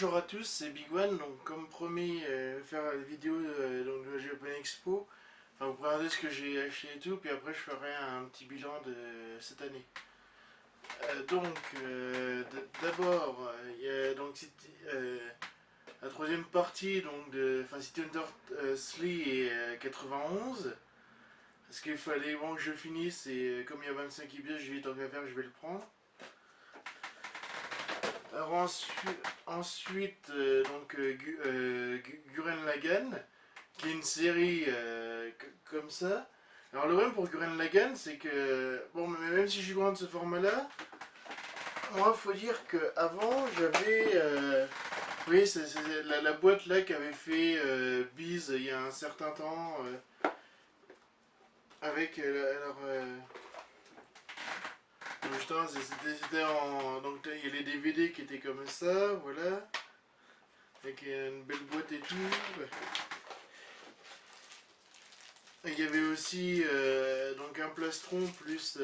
bonjour à tous, c'est Big One. Donc comme promis, faire la vidéo donc de la Japan Expo, enfin vous présenter ce que j'ai acheté et tout, puis après je ferai un petit bilan de cette année. D'abord, il y a donc la troisième partie donc de City Hunter 3 et 91. Parce qu'il fallait bon, que je finisse, et comme il y a 25 épisodes, j'ai eu tant qu'à faire, je vais le prendre. Alors ensuite Gurren Lagann, qui est une série comme ça. Alors le problème pour Gurren Lagann, c'est que, bon, même si je suis content de ce format-là, moi, faut dire qu'avant, j'avais, vous voyez, c'est la boîte là qu'avait fait Biz il y a un certain temps, avec, justement, c'était en... Donc il y a les DVD qui étaient comme ça, voilà. Avec une belle boîte et tout. Et il y avait aussi donc un plastron plus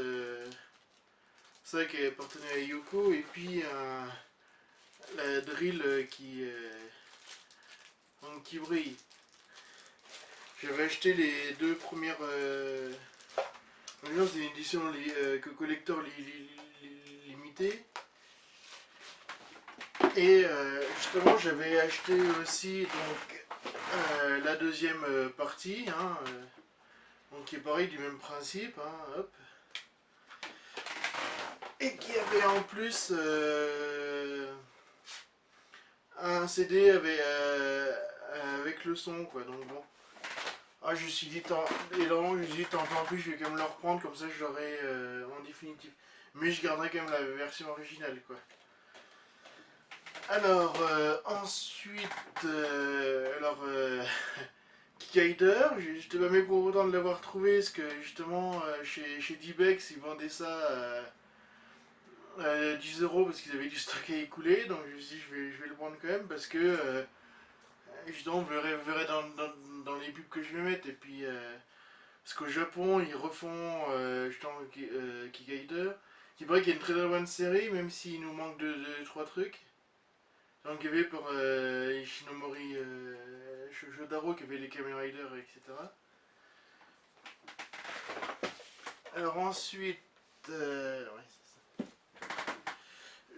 ça qui appartenait à Yoko, et puis la drill qui brille. J'avais acheté les deux premières... c'est une édition collector limitée. Et justement j'avais acheté aussi donc la deuxième partie, hein, donc qui est pareil, du même principe, hein, hop. Et qui avait en plus un CD avec le son, quoi, donc bon. Ah, je me suis dit, tant pis, je vais quand même le reprendre, comme ça je l'aurai en définitive. Mais je garderai quand même la version originale, quoi. Alors, ensuite, Kikaider, j'étais pas mécontent pour autant de l'avoir trouvé, parce que justement, chez D-Bex, ils vendaient ça à 10 € parce qu'ils avaient du stock à écouler, donc je me suis dit, je vais le prendre quand même, parce que, justement, vous verrez dans les pubs que je vais mettre, et puis, parce qu'au Japon, ils refont, justement, Kikaider, qui paraît qu'il y a une très très bonne série, même s'il nous manque 2-3 trucs. Donc il y avait pour Ishinomori Jodaro qui avait les Kamen Rider, etc. Alors ensuite,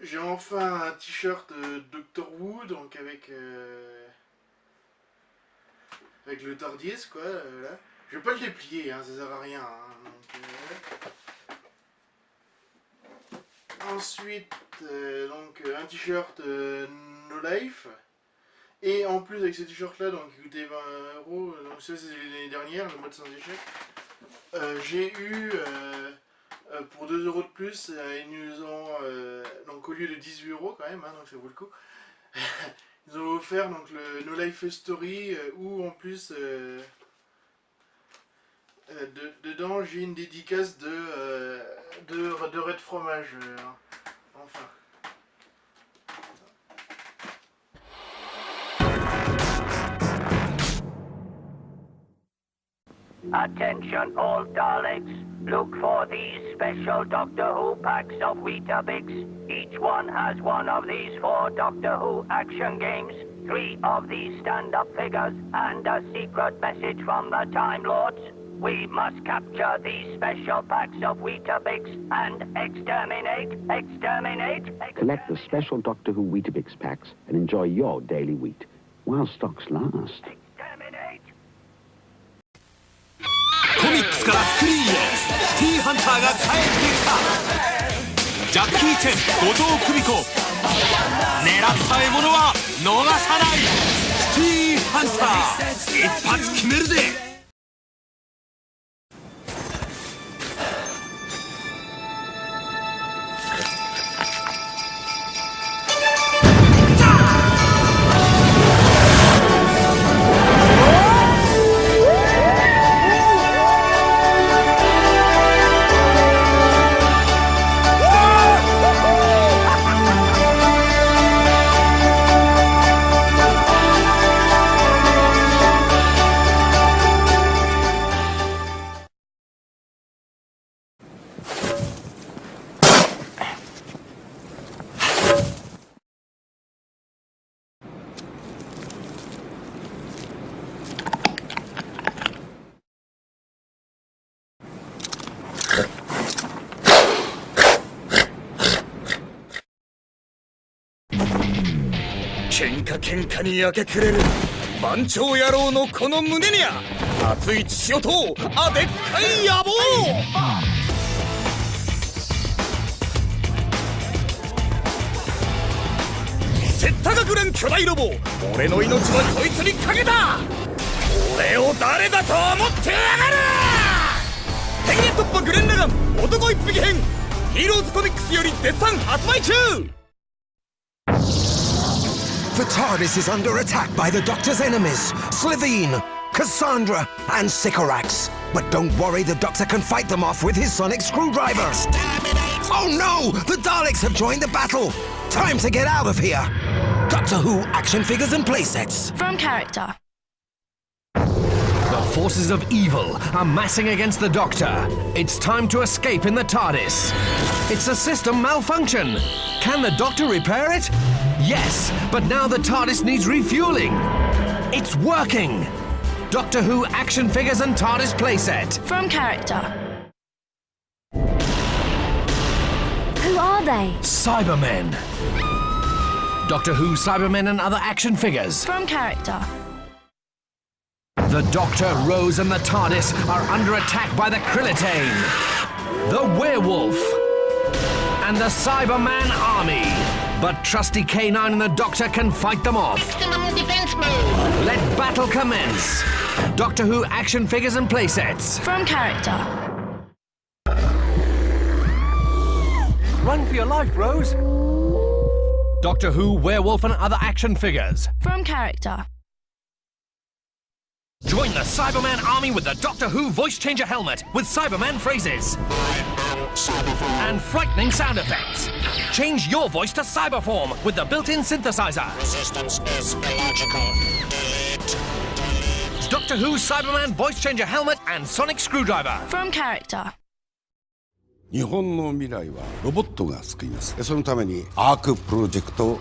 j'ai enfin un t-shirt Dr. Who, donc avec le Tardis, quoi. Là. Je vais pas le déplier, hein, ça sert à rien. Hein, donc, ensuite, un t-shirt No Life. Et en plus, avec ce t-shirt là, donc qui coûtait 20 €, donc ça c'est l'année dernière, le mode sans échec, j'ai eu pour 2 € de plus, ils nous ont, donc au lieu de 18 € quand même, hein, donc ça vaut le coup, ils ont offert donc le No Life Story, où en plus, dedans j'ai une dédicace de Red Fromage, enfin. Attention all Daleks, look for these special Doctor Who packs of Weetabix. Each one has one of these 4 Doctor Who action games, 3 of these stand-up figures, and a secret message from the Time Lords. We must capture these special packs of Weetabix and exterminate. Collect the special Doctor Who Weetabix packs and enjoy your daily wheat, while stocks last. コミックスからスクリーンへシティーハンターが帰ってきた。ジャッキー・チェン、後藤久美子、狙った獲物は逃さない。シティーハンター、一発決めるぜ。喧嘩に明け暮れる番長野郎のこの胸にゃ熱い血潮とあでっかい野望。セッタ学連巨大ロボ、俺の命はこいつにかけた。俺を誰だと思ってやがる。変幻突破グレンラガン男一匹編、ヒーローズコミックスより絶賛発売中。 The TARDIS is under attack by the Doctor's enemies, Slitheen, Cassandra, and Sycorax. But don't worry, the Doctor can fight them off with his sonic screwdriver. Exterminate! Oh no! The Daleks have joined the battle! Time to get out of here! Doctor Who action figures and playsets. From character. The forces of evil are massing against the Doctor. It's time to escape in the TARDIS. It's a system malfunction. Can the Doctor repair it? Yes, but now the TARDIS needs refueling. It's working. Doctor Who action figures and TARDIS playset. From character. Who are they? Cybermen. Doctor Who Cybermen and other action figures. From character. The Doctor, Rose and the TARDIS are under attack by the Krillitane, the Werewolf, and the Cyberman army. But trusty K9 and the Doctor can fight them off. Maximum defense mode. Let battle commence. Doctor Who action figures and playsets. From character. Run for your life, Rose. Doctor Who, Werewolf and other action figures. From character. Join the Cyberman army with the Doctor Who voice changer helmet with Cyberman phrases. And frightening sound effects. Change your voice to Cyberform with the built-in synthesizer. Resistance is illogical. Delete. Doctor Who Cyberman voice changer helmet and sonic screwdriver. From character. 日本の未来はロボットが救います。そのためにアークプロジェクトを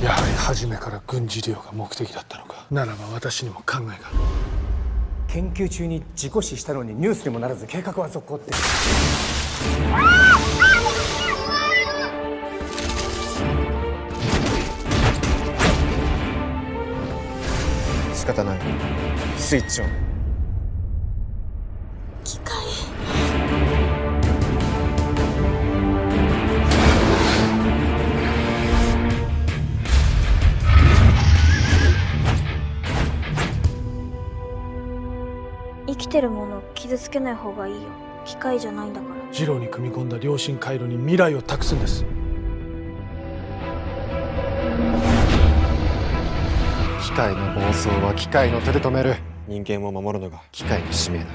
やはり初めから軍事利用が目的だったのか。ならば私にも考えが。研究中に事故死したのにニュースにもならず計画は続行って。仕方ない。スイッチオン。機械。生きてるものを傷つけない方がいいよ。機械じゃないんだから。ジローに組み込んだ良心回路に未来を託すんです。機械の暴走は機械の手で止める。人間を守るのが機械の使命だ。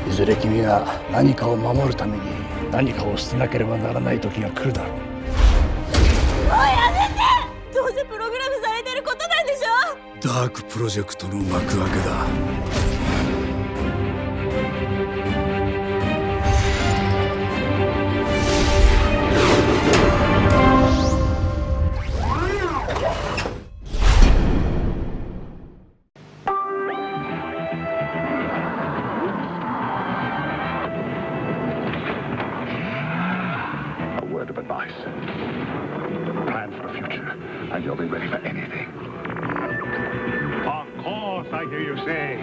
いずれ君が何かを守るために何かを捨てなければならない時が来るだろう。もうやめて！どうせプログラムされてることなんでしょ。ダークプロジェクトの幕開けだ。And you'll be ready for anything. Of course, I hear you say.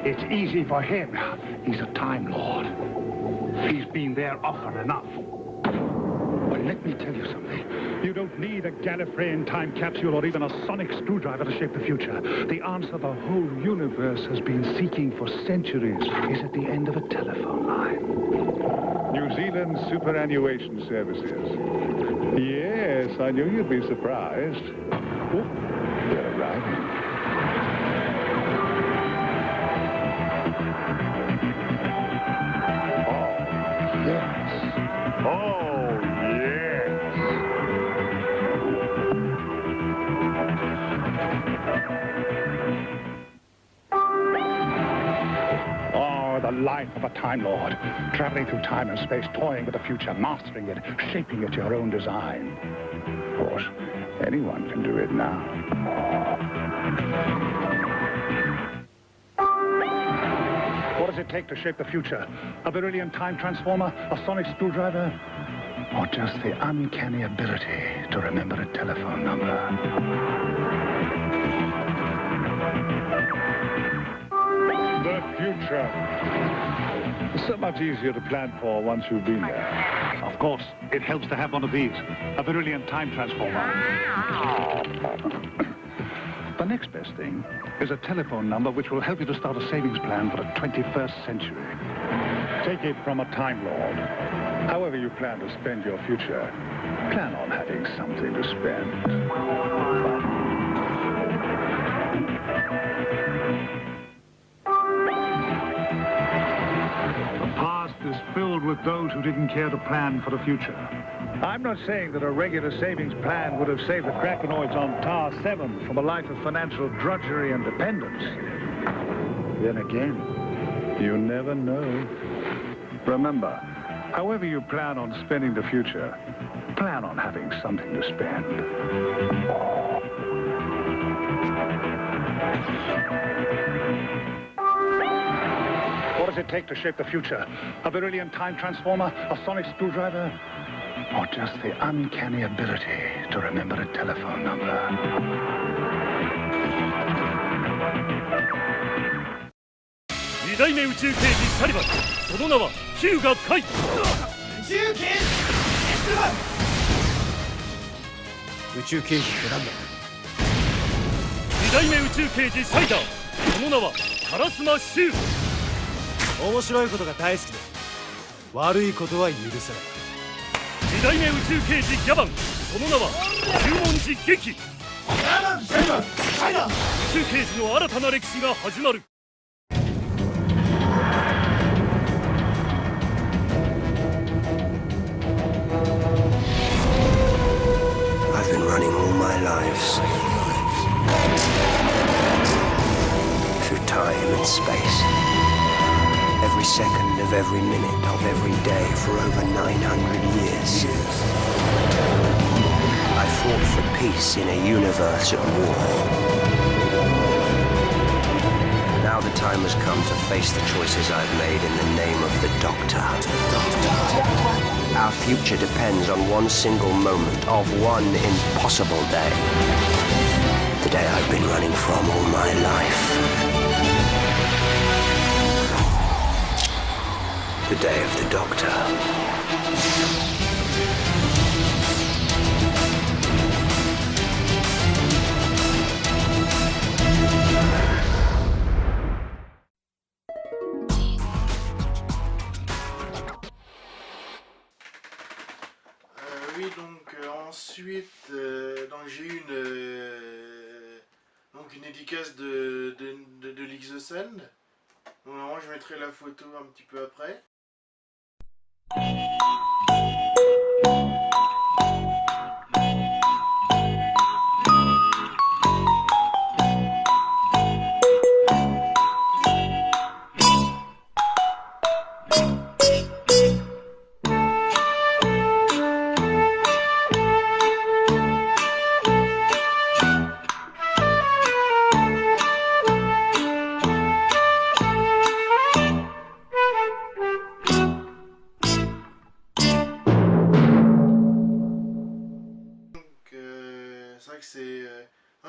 It's easy for him. He's a Time Lord. He's been there often enough. But let me tell you something. You don't need a Gallifreyan time capsule or even a sonic screwdriver to shape the future. The answer the whole universe has been seeking for centuries is at the end of a telephone line. New Zealand Superannuation Services. Yes, I knew you'd be surprised. Oh, they're arriving. Oh, yes. Oh, yes. Oh, the life of a Time Lord. Traveling through time and space, toying with the future, mastering it, shaping it your own design. Of course, anyone can do it now. これ does it take to shape the future? A beryllium time transformer, a sonic screwdriver, or just the uncanny ability to remember a telephone number? The future. So much easier to plan for once you've been there. Of course, it helps to have one of these, a beryllium time transformer. The next best thing is a telephone number which will help you to start a savings plan for the 21st century. Take it from a Time Lord. However you plan to spend your future, plan on having something to spend. Is filled with those who didn't care to plan for the future. I'm not saying that a regular savings plan would have saved the Krakenoids on Tar 7 from a life of financial drudgery and dependence. Then again, you never know. Remember, however you plan on spending the future, plan on having something to spend. What does it take to shape the future? A beryllium time transformer, a sonic screwdriver, or just the uncanny ability to remember a telephone number? 2代目宇宙刑事サリバン、その名はヒューガ・カイ。宇宙刑事サリバン。宇宙刑事ってなんだ。2代目宇宙刑事サイダー、その名は烏丸シュウ。面白いことが大好きで悪いことは許さない。2代目宇宙刑事ギャバン、その名は十文字劇。宇宙刑事の新たな歴史が始まる。I've been running all my lives through time and space. Every second of every minute of every day for over 900 years. I fought for peace in a universe at war. Now the time has come to face the choices I've made in the name of the Doctor. Our future depends on one single moment of one impossible day. The day I've been running from all my life. The day of the Doctor. Oui, donc ensuite, donc j'ai eu une dédicace de l'Ixocène. Donc normalement je mettrai la photo un petit peu après.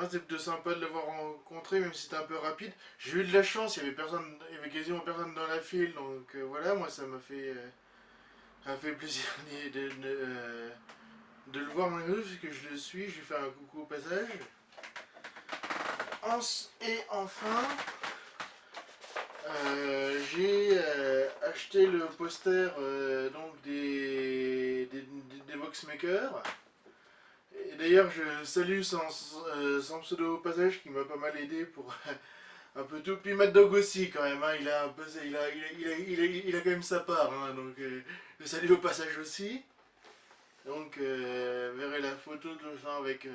C'était plutôt sympa de l'avoir rencontré, même si c'était un peu rapide. J'ai eu de la chance, il y avait quasiment personne dans la file, donc voilà, moi ça m'a fait plaisir de le voir malgré tout, parce que je le suis, je lui fais un coucou au passage. Et enfin, j'ai acheté le poster donc des Voxmakers. Et d'ailleurs, je salue sans pseudo au passage qui m'a pas mal aidé pour un peu tout. Puis Mad Dog aussi quand même, hein, il a quand même sa part, hein, donc je salue au passage aussi. Donc verrez la photo de ça avec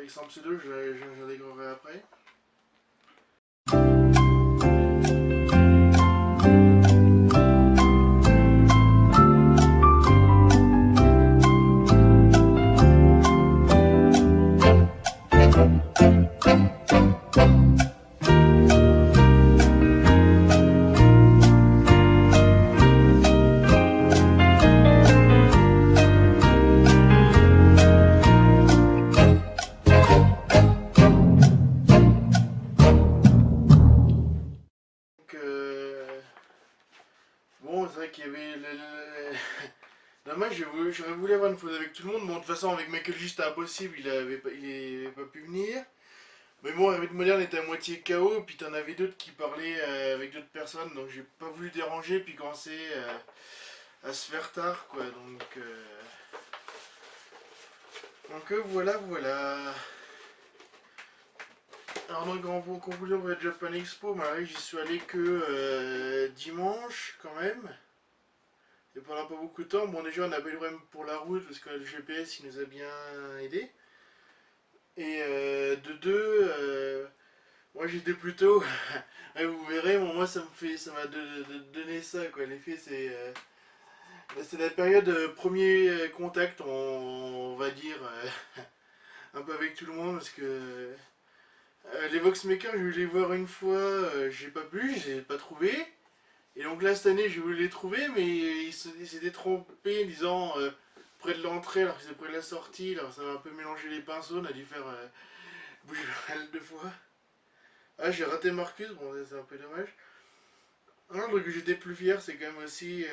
sans pseudo, je découvrirai après. j'aurais voulu avoir une photo avec tout le monde. Bon, de toute façon, avec Michael J, c'était impossible, il avait pas pu venir. Mais bon, Revit Moderne était à moitié KO, puis t'en avais d'autres qui parlaient avec d'autres personnes, donc j'ai pas voulu déranger, puis commencer à se faire tard, quoi. Donc voilà. Alors donc en conclusion pour la Japan Expo, bah, j'y suis allé que dimanche quand même. Et pendant pas beaucoup de temps. Bon, déjà on avait le problème pour la route parce que le GPS il nous a bien aidé. Et de deux, moi j'étais plutôt. Vous verrez, moi ça m'a donné ça quoi. L'effet c'est la période premier contact, on va dire, un peu avec tout le monde parce que. Les Voxmakers, je voulais les voir une fois, j'ai pas pu, je les ai pas trouvés. Et donc là, cette année, j'ai voulu les trouver, mais ils s'étaient trompés en disant près de l'entrée, alors que c'était près de la sortie. Alors ça m'a un peu mélangé les pinceaux, on a dû faire bouger mal deux fois. Ah, j'ai raté Marcus, bon, c'est un peu dommage. Un truc que j'étais plus fier, c'est quand même aussi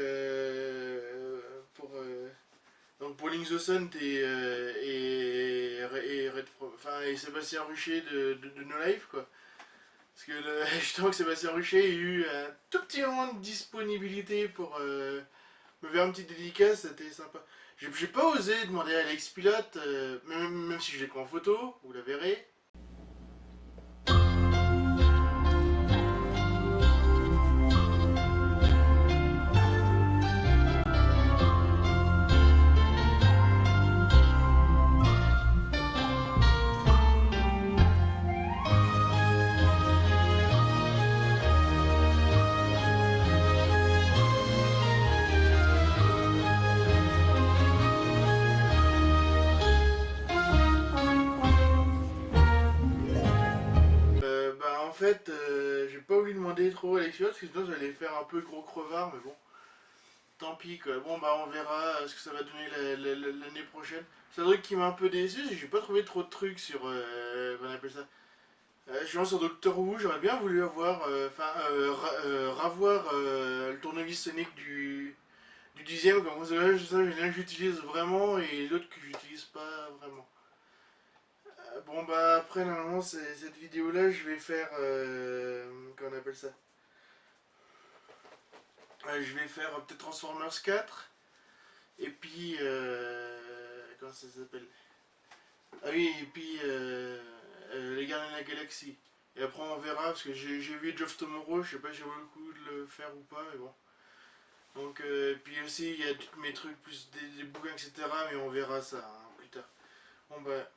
donc pour Link the Sun et Sébastien Rucher de No Life quoi. Parce que justement que Sébastien Rucher a eu un tout petit moment de disponibilité pour me faire une petite dédicace, c'était sympa. J'ai pas osé demander à Alex Pilote, même si je l'ai pris en photo, vous la verrez. En fait, j'ai pas voulu demander trop à Alex Pilote, parce que sinon j'allais faire un peu gros crevard, mais bon, tant pis quoi. Bon bah on verra ce que ça va donner l'année prochaine. C'est un truc qui m'a un peu déçu, c'est que j'ai pas trouvé trop de trucs sur, qu'on appelle ça. Je pense sur Doctor Who, j'aurais bien voulu avoir, ravoir le tournevis Sonic du 10ème, comme ça, l'un que j'utilise vraiment et l'autre que j'utilise pas vraiment. Bon bah après normalement cette vidéo là je vais faire comment on appelle ça, je vais faire peut-être Transformers 4 et puis comment ça s'appelle, ah oui, et puis les Gardiens de la Galaxie, et après on verra parce que j'ai vu Edge of Tomorrow, je sais pas si j'ai le coup de le faire ou pas, mais bon. Donc puis aussi il y a tous mes trucs plus des bouquins etc, mais on verra ça hein, plus tard. Bon bah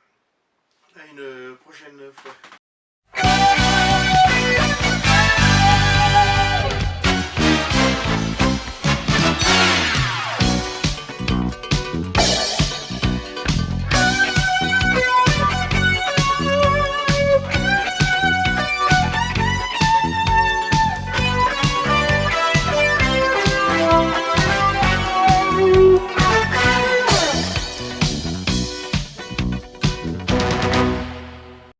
à une prochaine fois.